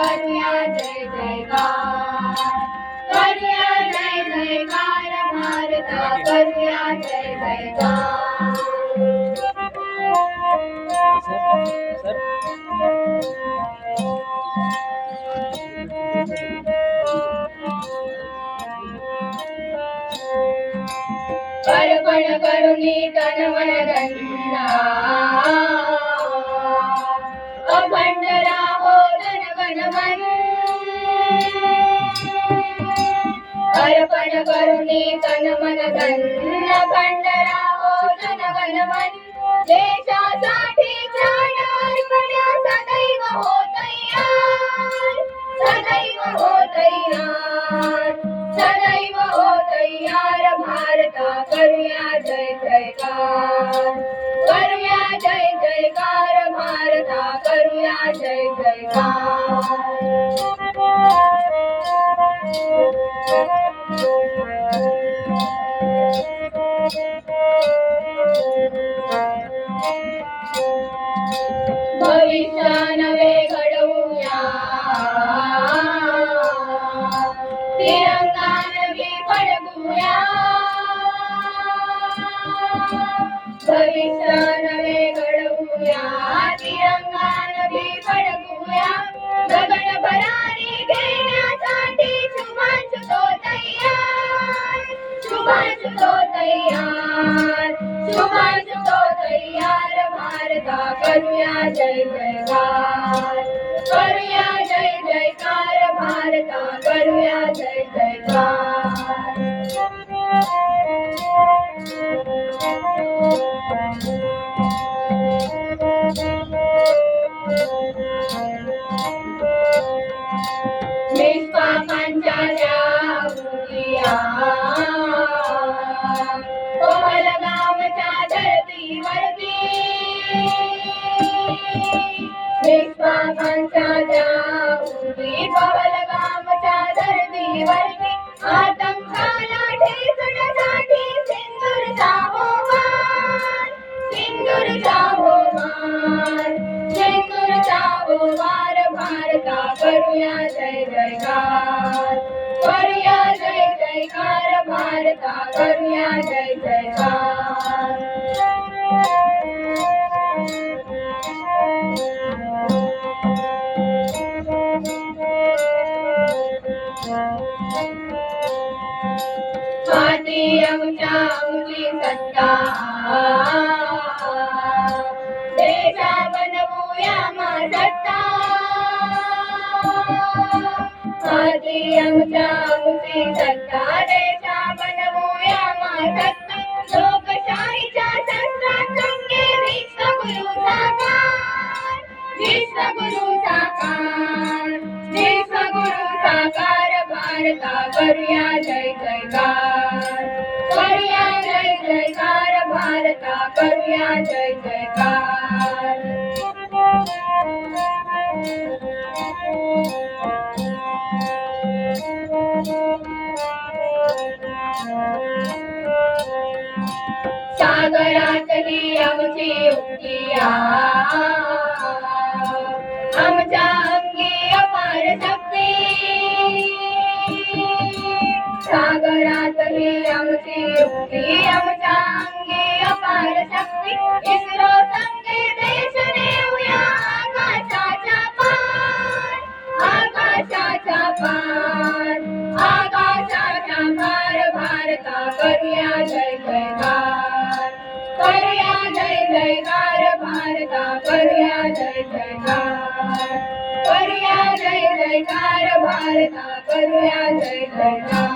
करूया जय जयकार, करूया जय जयकार भारता, करूया जय जयकार। अर्पण करुणी तन मन धन्ना, अखंड राहो धन गण मन। अर्पण करुणी तन मन धन, अखंड राहो धन गण मन। देशासाठी प्राण अर्पण सदैव हो तैयार, सदैव हो तैयार, सदैव हो तैयार भारता, करूया जय जयकार, करूया जय जयकार भारता, करूया जय जयकार। भविष्य नवे घडवूया, तिरंगा नवी फडकूया, भविष्य नवे घडवूया, तिरंगा नवी फडकूया। गगन भरारी घेण्यासाठी शुभांशुतो तैयार, शुभांशुतो तैयार, शुभांशुतो तैयार भारता, करूया जय जयकार, करूया जय जयकार भारता, करूया जय जयकार। निष्पापांच्या त्या मुलीया, कोमलगावच्या धरतीवरती, निष्पापांच्या त्या मुली कोमलगावच्या धरतीवरती। आतंकाला ठेचण्यासाठी सिंदूरचा होवार, सिंदूरचा होवार, सिंदूरचा होवार भारता, करूया जय जयकार, करूया जय जयकार भारता, करूया जय जयकार। हाती आमच्या आमची सत्ता, देशा बनवूया महासत्ता, हाती आमच्या आमची सत्ता, देशा बनवूया महासत्ता। लोकशाहीच्या शस्त्रात संगे विश्वगुरु साकार, विश्वगुरु साकार, विश्वगुरु साकार भारता, करूया जय जयकार, करूया जय जयकार भारता, करूया जय जयकार। सागरातली आमची उंकिया, आमच्या अंगी अपार शक्ती, सागरातली आमची उंकी, आमच्या अंगी अपार शक्ती। इस्रो संगे देश नेऊया आकाशाच्या पार, आकाशाच्या पार, आकाशाच्या पार भारता, करूया जय जयकार, करूया जय जयकार भारता, करूया जय जयकार, करूया जय जयकार भारता, करूया जय जयकार।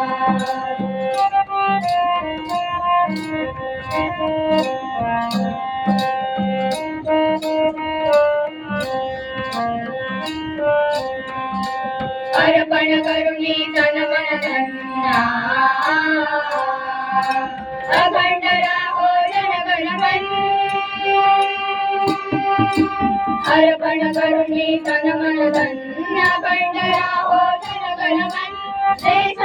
अर्पण करुणी तन मन धन्ना, अखंड राहो जनगणमन अर्पण करून तन मन धन अखंड राहो जनगणमन देश